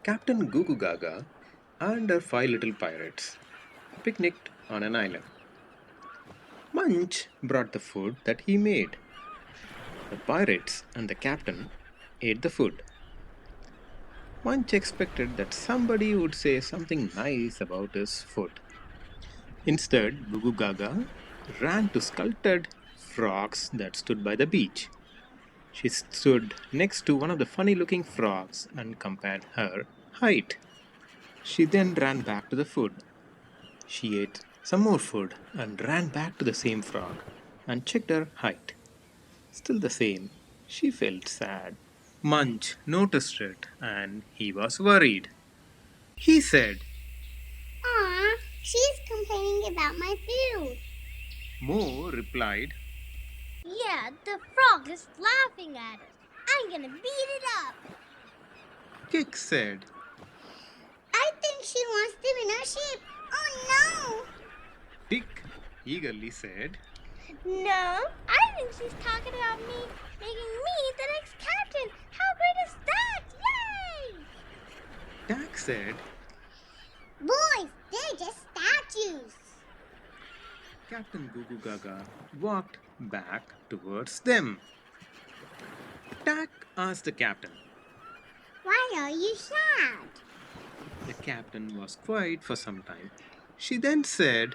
Captain GuGuGaga and her five little pirates picnicked on an island. Munch brought the food that he made. The pirates and the captain ate the food. Munch expected that somebody would say something nice about his food. Instead, GuGuGaga ran to sculpted frogs that stood by the beach. She stood next to one of the funny looking frogs and compared her height. She then ran back to the food. She ate some more food and ran back to the same frog and checked her height. Still the same. She felt sad. Munch noticed it and he was worried. He said, Aw, she's complaining about my food. Mo replied, Yeah, the frog is laughing at us. I'm gonna beat it up. Kick said, I think she wants to win our ship. Oh Dick eagerly said, No, I think she's talking about me, making me the next captain. How great is that? Yay! Tack said, no! Boys, they're just statues. Captain GuGuGaga walked back towards them. Tack asked the captain. Why are you sad? The captain was quiet for some time. She then said,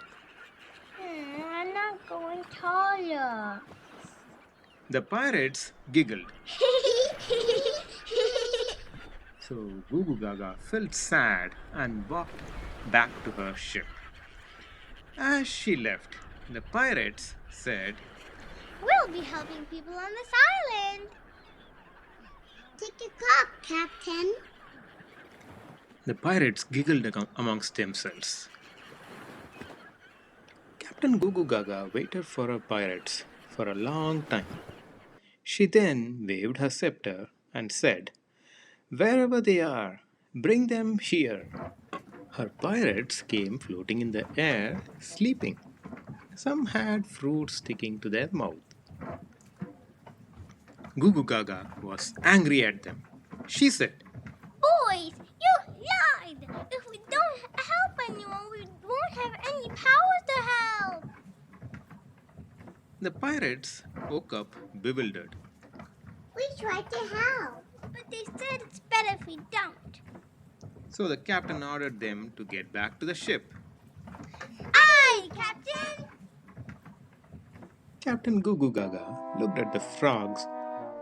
I'm not going taller. The pirates giggled. So GuGuGaga felt sad and walked back to her ship. As she left, the pirates said, We'll be helping people on this island. Tick a clock, Captain. The pirates giggled amongst themselves. Captain GuGuGaga waited for her pirates for a long time. She then waved her scepter and said, Wherever they are, bring them here. Her pirates came floating in the air, sleeping. Some had fruit sticking to their mouth. GuGuGaga was angry at them. She said, Boys, you lied. If we don't help anyone, we won't have any powers to help. The pirates woke up bewildered. We tried to help. But they said it's better if we don't. So the captain ordered them to get back to the ship. Aye, Captain! Captain GuGuGaga looked at the frogs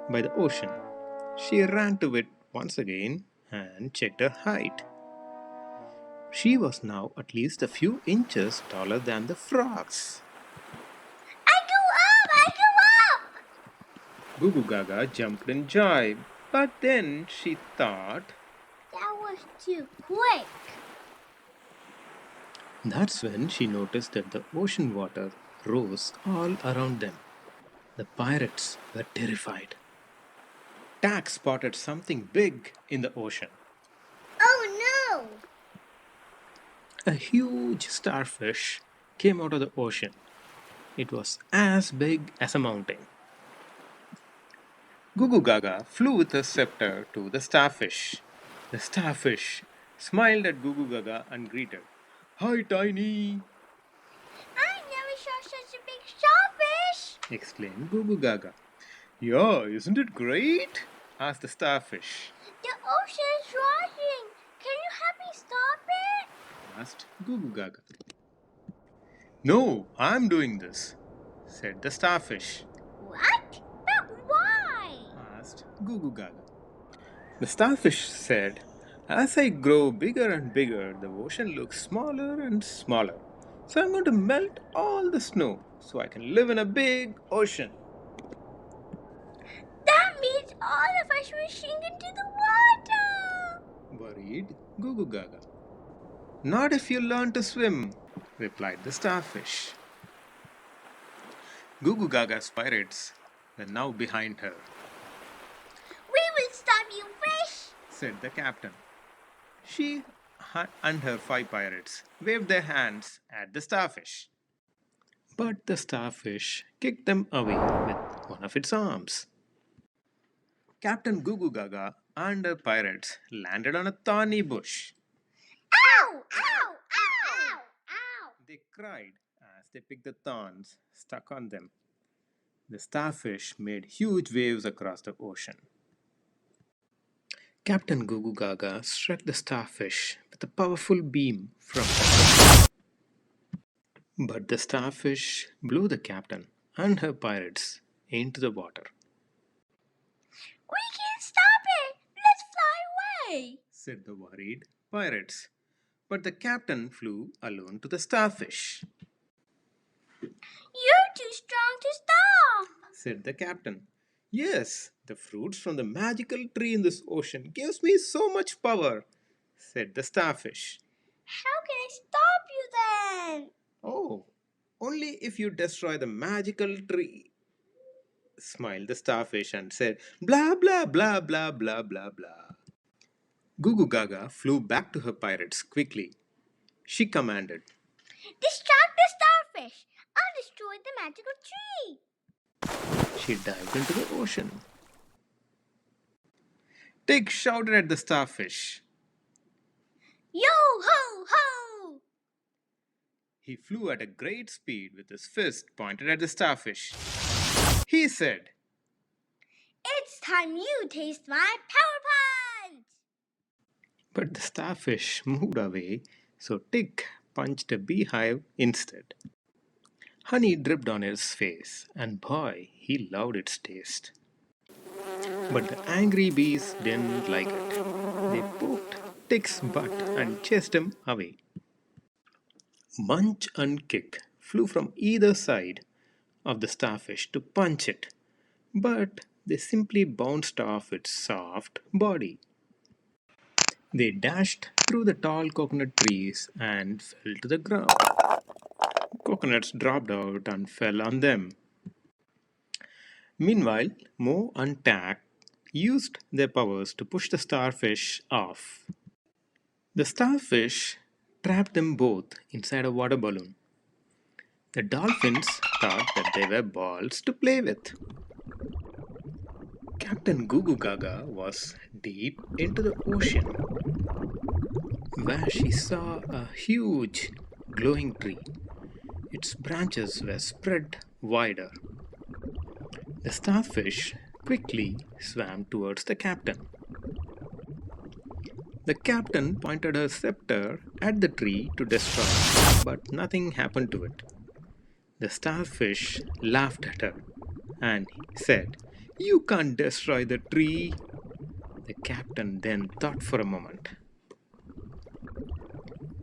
by the ocean. She ran to it once again and checked her height. She was now at least a few inches taller than the frogs. I go up! GuGuGaga jumped in joy, but then she thought, That was too quick. That's when she noticed that the ocean water rose all around them. The pirates were terrified. Tack spotted something big in the ocean. Oh no! A huge starfish came out of the ocean. It was as big as a mountain. GuGuGaga flew with her scepter to the starfish. The starfish smiled at GuGuGaga and greeted, Hi, Tiny! I never saw such a big starfish. Exclaimed GuGuGaga. Yeah, isn't it great? Asked the starfish. The ocean is rising. Can you help me stop it? Asked GuGuGaga. No, I'm doing this, said the starfish. What? But why? Asked GuGuGaga. The starfish said, As I grow bigger and bigger, the ocean looks smaller and smaller. So I'm going to melt all the snow so I can live in a big ocean. That means all of us will sink into the water. Worried GuGuGaga. Not if you learn to swim, replied the starfish. GuGuGaga's pirates were now behind her, We will stop you, fish. said the captain. She and her five pirates waved their hands at the starfish. But the starfish kicked them away with one of its arms. Captain GuGuGaga and her pirates landed on a thorny bush. Ow! Ow! Ow! Ow! They cried as they picked the thorns stuck on them. The starfish made huge waves across the ocean. Captain GuGuGaGa struck the starfish with a powerful beam from her. But the starfish blew the captain and her pirates into the water, We can't stop it. Let's fly away. said the worried pirates. But the captain flew alone to the starfish, You're too strong to stop. said the captain. Yes, the fruits from the magical tree in this ocean gives me so much power, said the starfish. How can I stop you then? Oh, only if you destroy the magical tree, smiled the starfish and said, blah blah blah blah blah blah blah. Gugu Gaga flew back to her pirates quickly. She commanded. Distract the starfish. I'll destroy the magical tree. She dived into the ocean. Tig shouted at the starfish. Yo ho ho! He flew at a great speed with his fist pointed at the starfish. He said, It's time you taste my power punch. but the starfish moved away, so Tig punched a beehive instead. Honey dripped on his face, and boy, he loved its taste. But the angry bees didn't like it. They poked Tig's butt and chased him away. Munch and Kick flew from either side of the starfish to punch it, but they simply bounced off its soft body. They dashed through the tall coconut trees and fell to the ground. Coconuts dropped out and fell on them. Meanwhile, Mo and Tak used their powers to push the starfish off. The starfish trapped them both inside a water balloon. The dolphins thought that they were balls to play with. Captain GuGuGaGa was deep into the ocean, where she saw a huge glowing tree. Its branches were spread wider. The starfish quickly swam towards the captain. The captain pointed her scepter at the tree to destroy it, but nothing happened to it. The starfish laughed at her and said, You can't destroy the tree. The captain then thought for a moment.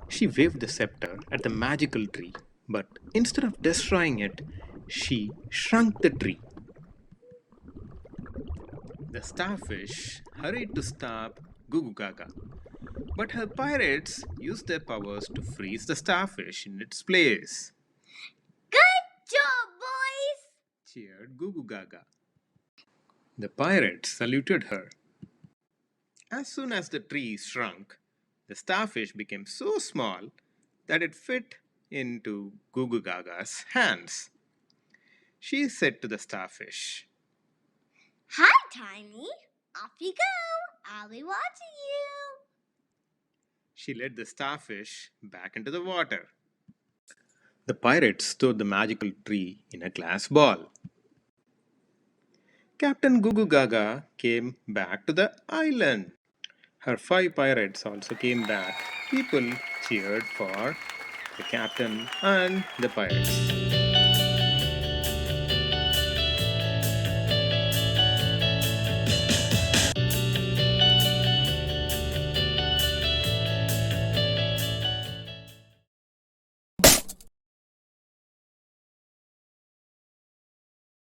She waved the scepter at the magical tree, but instead of destroying it, she shrunk the tree. The starfish hurried to stop GuGuGaGa, but her pirates used their powers to freeze the starfish in its place, Good job, boys. cheered GuGuGaGa. The pirates saluted her. As soon as the tree shrunk, the starfish became so small that it fit into GuGuGaga's hands. She said to the starfish, Hi, Tiny. Off you go. I'll be watching you. She led the starfish back into the water. The pirates stored the magical tree in a glass ball. Captain GuGuGaGa came back to the island. Her 5 pirates also came back. People cheered for the captain and the pirates.